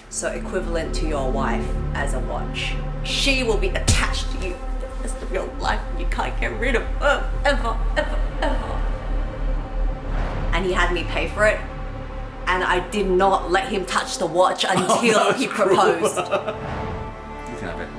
So equivalent to your wife as a watch. She will be attached to you for the rest of your life. You can't get rid of her ever, ever, ever. And he had me pay for it. And I did not let him touch the watch until he proposed. You can have it.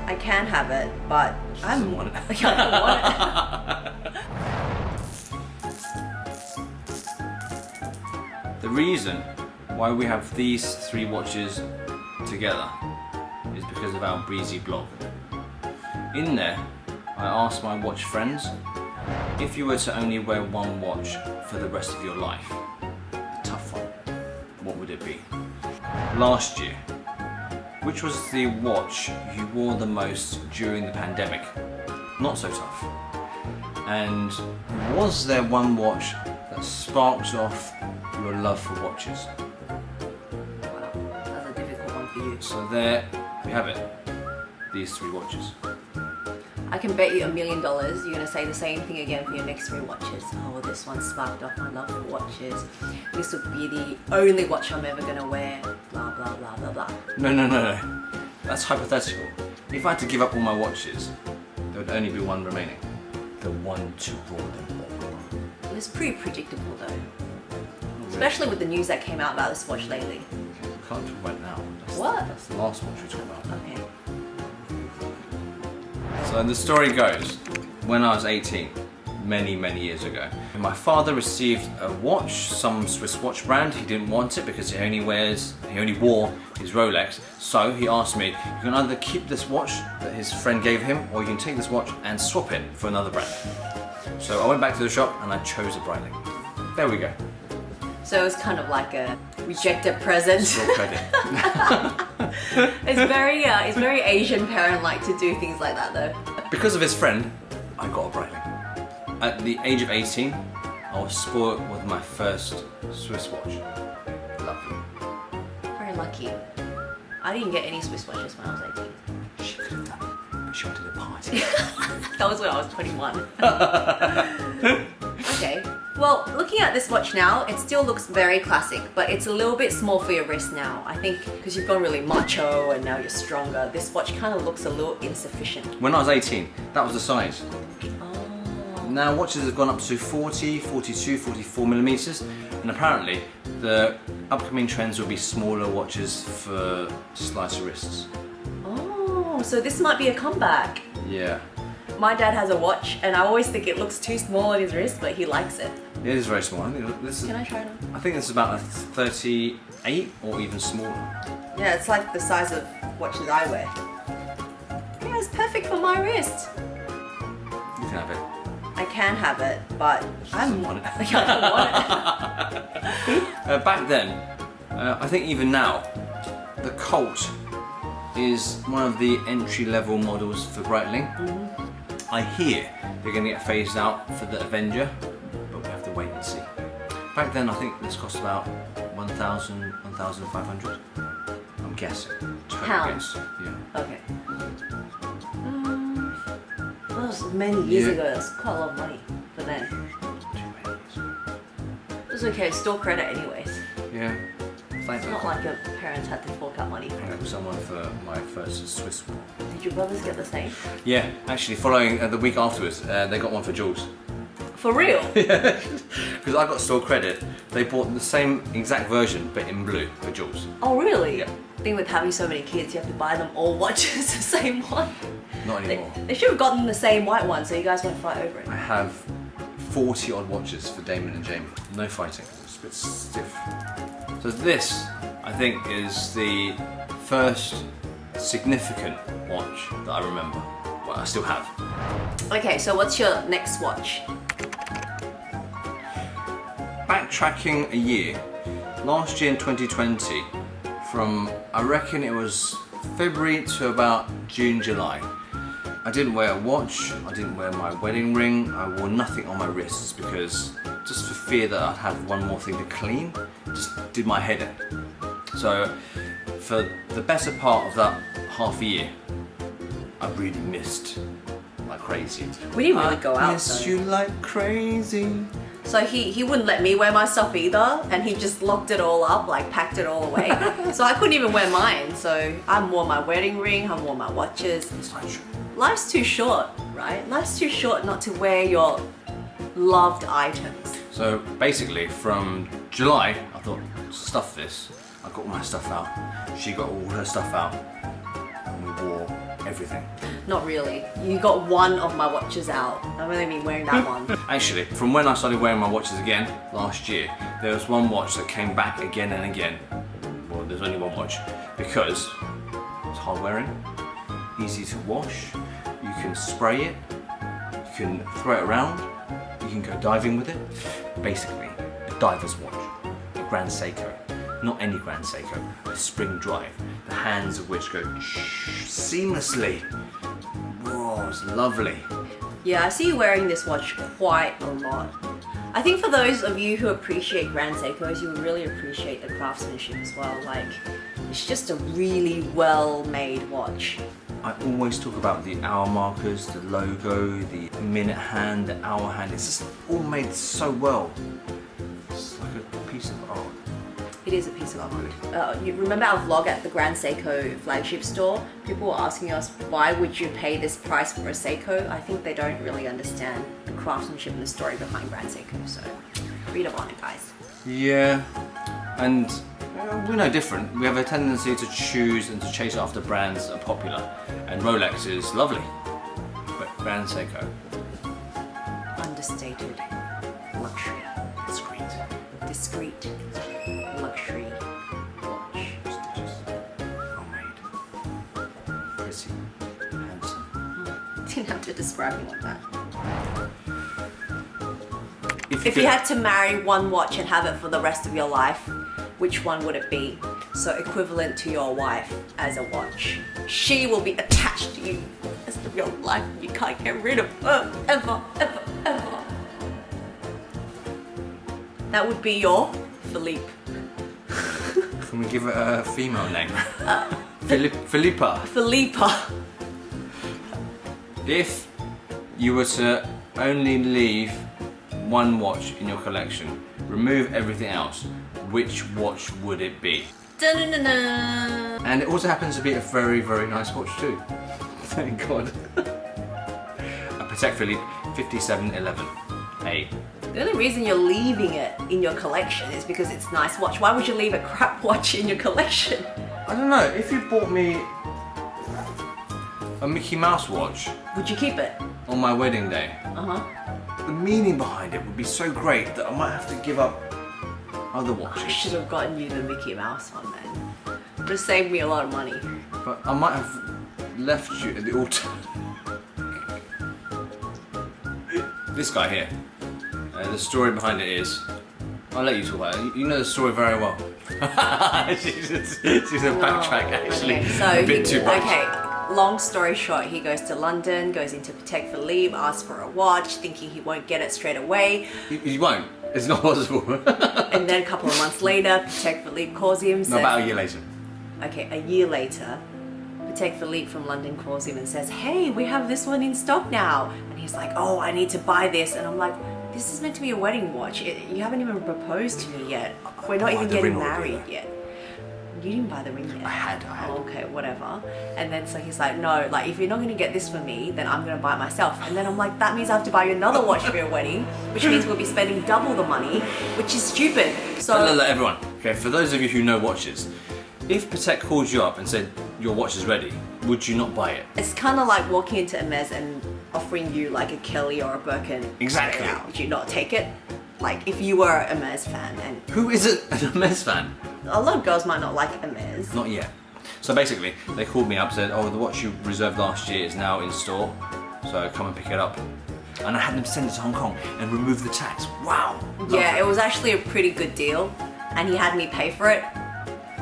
I can have it, but I don't want it. I don't want it. The reason why we have these 3 watches together is because of our breezy blog. In there, I asked my watch friends, if you were to only wear one watch for the rest of your life, the tough one, what would it be? Last year, which was the watch you wore the most during the pandemic? Not so tough. And was there one watch that sparked off your love for watches? Wow, that's a difficult one for you. So there we have it. These 3 watches. I can bet you $1 million you're gonna say the same thing again for your next 3 watches. Oh, this one sparked off my love for watches. This would be the only watch I'm ever gonna wear. Blah blah blah blah blah. No. That's hypothetical. If I had to give up all my watches, there would only be one remaining. The one to rule them all. It's pretty predictable though. Especially with the news that came out about this watch lately. We can't talk about it now. What? That's the last watch we talk about. Okay. So the story goes, when I was 18, many years ago, my father received a watch, some Swiss watch brand. He didn't want it because he only wore his Rolex. So he asked me, you can either keep this watch that his friend gave him, or you can take this watch and swap it for another brand. So I went back to the shop and I chose a Breitling. There we go. So it was kind of like a rejected present. Store credit. It's very Asian parent-like to do things like that though. Because of his friend, I got a Breitling. At the age of 18, I was spoiled with my first Swiss watch. Lovely. Very lucky. I didn't get any Swiss watches when I was 18. She could have done it, but she wanted a party. That was when I was 21. Okay. Well, looking at this watch now, it still looks very classic, but it's a little bit small for your wrist now. I think because you've gone really macho and now you're stronger, this watch kind of looks a little insufficient. When I was 18, that was the size. Oh. Now watches have gone up to 40, 42, 44 millimeters, and apparently the upcoming trends will be smaller watches for slicer wrists. Oh, so this might be a comeback. Yeah. My dad has a watch and I always think it looks too small on his wrist, but he likes it. It is very small. I think this is. Can I try it on? I think this is about a 38 or even smaller. Yeah, it's like the size of watches I wear. Yeah, it's perfect for my wrist. You can have it. I can have it, but I don't want it. I don't want it. Back then, I think even now, the Colt is one of the entry-level models for Breitling. Mm-hmm. I hear they're going to get phased out for the Avenger, but we have to wait and see. Back then, I think this cost about 1,000, 1,500. I'm guessing. Total Pounds? guess. Yeah. Okay. That was many years ago. That's quite a lot of money for then. It's okay. Store credit, anyways. Yeah. Thanks. It's not like your parents had to fork out money for I it. got someone for my first Swiss one. Did your brothers get the same? Yeah, actually, following the week afterwards, they got one for Jules. For real? Yeah, because I got store credit. They bought the same exact version, but in blue for Jules. Oh, really? Yeah. I think with having so many kids, you have to buy them all watches the same one. Not anymore. They should have gotten the same white one, so you guys won't fight over it. I have 40 odd watches for Damon and Jamie. No fighting. It's a bit stiff. So this, I think, is the first significant watch that I remember. Well, I still have. Okay, so what's your next watch? Backtracking a year, last year in 2020, from I reckon it was February to about June, July. I didn't wear a watch, I didn't wear my wedding ring, I wore nothing on my wrists because just for fear that I'd have one more thing to clean, just did my head in. So for the better part of that half a year, I really missed like crazy. We didn't really go out Miss though. you like crazy. So he wouldn't let me wear my stuff either, and he just locked it all up, like packed it all away. So I couldn't even wear mine. So I wore my wedding ring, I wore my watches. It's not true. Life's too short, right? Life's too short not to wear your loved items. So basically, from July, I thought, stuff this. I got all my stuff out. She got all her stuff out, and we wore everything. Not really. You got one of my watches out. I've only been wearing that one. Actually, from when I started wearing my watches again last year, there was one watch that came back again and again. Well, there's only one watch because it's hard wearing, easy to wash. You can spray it, you can throw it around, you can go diving with it. Basically, a diver's watch, a Grand Seiko. Not any Grand Seiko, a spring drive, the hands of which go seamlessly. Whoa, it's lovely. Yeah, I see you wearing this watch quite a lot. I think for those of you who appreciate Grand Seikos, you will really appreciate the craftsmanship as well. Like, it's just a really well-made watch. I always talk about the hour markers, the logo, the minute hand, the hour hand. It's just all made so well. It's like a piece of art. It is a piece of art. You remember our vlog at the Grand Seiko flagship store? People were asking us, why would you pay this price for a Seiko? I think they don't really understand the craftsmanship and the story behind Grand Seiko, so read up on it, guys. Yeah, and we're no different. We have a tendency to choose and to chase after brands that are popular, and Rolex is lovely, but Grand Seiko, Understated luxury. Discreet luxury watch. prestigious, well-made, pretty, handsome. Didn't have to describe it like that. If If you had to marry one watch and have it for the rest of your life, which one would it be? So equivalent to your wife as a watch. She will be attached to you for the rest of your life. You can't get rid of her, ever, ever, ever. That would be your Philippe. Can we give it a female name? Philippa. Philippa. If you were to only leave one watch in your collection, remove everything else, which watch would it be? Dun-dun-dun-dun. And it also happens to be a very, very nice watch too. Thank God. A Patek Philippe 5711A. The only reason you're leaving it in your collection is because it's a nice watch. Why would you leave a crap watch in your collection? I don't know, if you bought me a Mickey Mouse watch Would you keep it? on my wedding day, Uh-huh. the meaning behind it would be so great that I might have to give up other I watches. should have gotten you the Mickey Mouse one then. Would have saved me a lot of money. But I might have left you at the altar. This guy here, the story behind it is, I'll let you talk about it. You know the story very well. she's a backtrack actually, Okay, so a bit too much. Okay, long story short, he goes to London, goes into Patek Philippe, asks for a watch, thinking he won't get it straight away. You won't. It's not possible. And then a couple of months later, Patek Philippe calls him, No, says, about a year later. okay, a year later, Patek Philippe from London calls him and says, hey, we have this one in stock now. And he's like, oh, I need to buy this. And I'm like, this is meant to be a wedding watch. You haven't even proposed to me yet. We're not even getting married yet. You didn't buy the ring yet? I had. Oh, okay, whatever. And then so he's like, no, like if you're not gonna get this for me, then I'm gonna buy it myself. And then I'm like, that means I have to buy you another watch for your wedding, which means we'll be spending double the money, which is stupid. So Everyone, okay, for those of you who know watches, if Patek called you up and said your watch is ready, would you not buy it? it's kind of like walking into Hermes and offering you like a Kelly or a Birkin. Exactly. Right now. Would you not take it? Like if you were a Hermes fan, and Who is an Hermes fan? a lot of girls might not like Hermes. Not yet. So basically, they called me up, said, oh, the watch you reserved last year is now in store, so come and pick it up. And I had them send it to Hong Kong and remove the tax. Wow. Yeah, it was actually a pretty good deal, and he had me pay for it.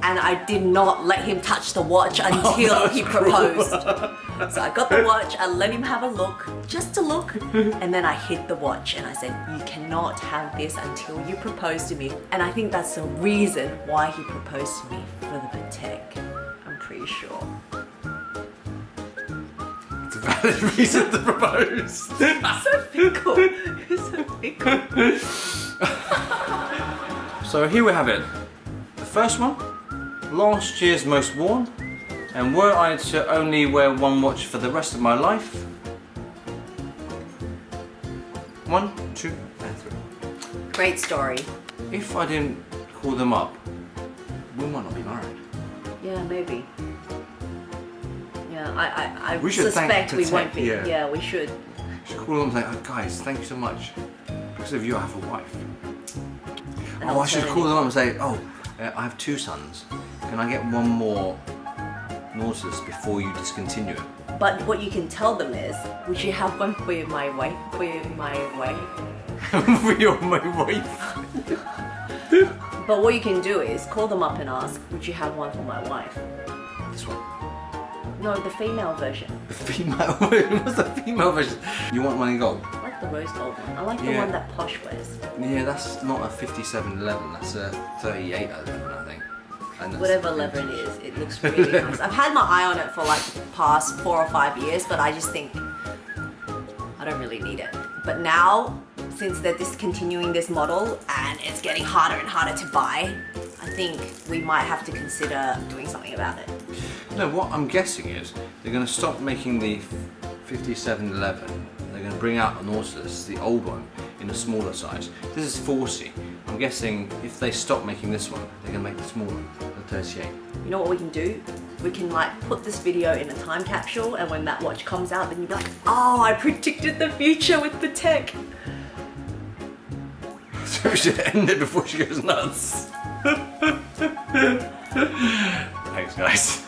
And I did not let him touch the watch until he proposed. So I got the watch, I let him have a look, just a look, and then I hid the watch and I said, you cannot have this until you propose to me. And I think that's the reason why he proposed to me for the Patek. I'm pretty sure. It's a valid reason to propose. So fickle. You're so fickle. So here we have it. The first one, last year's most worn, and were I to only wear one watch for the rest of my life. 1, 2, and 3. Great story. If I didn't call them up, we might not be married. Yeah, maybe. Yeah, I We should thank suspect we Patek, won't be. yeah. Yeah, we should. Should call them and say, oh, guys, thank you so much. Because of you, I have a wife. An I should call them up and say, alternative. I have 2 sons. Can I get one more Nautilus before you discontinue it? But what you can tell them is, would you have one for my wife? For my wife? For your my wife. But what you can do is call them up and ask, would you have one for my wife? This one. No, the female version. The female. What's the female version? You want one in gold? I like the rose gold one. I like the Yeah. one that Posh wears. Yeah, that's not a 5711. That's a 3811, I think. And that's Whatever leather it is, it looks really nice. I've had my eye on it for like the past 4 or 5 years, but I just think I don't really need it. But now, since they're discontinuing this model and it's getting harder and harder to buy, I think we might have to consider doing something about it. No, what I'm guessing is they're going to stop making the 5711. They're going to bring out a Nautilus, the old one, in a smaller size. This is 40. I'm guessing if they stop making this one, they're going to make the smaller one, the 38. You know what we can do? We can like put this video in a time capsule, and when that watch comes out, then you'll be like, oh, I predicted the future with Patek. So we should end it before she goes nuts. Thanks, guys.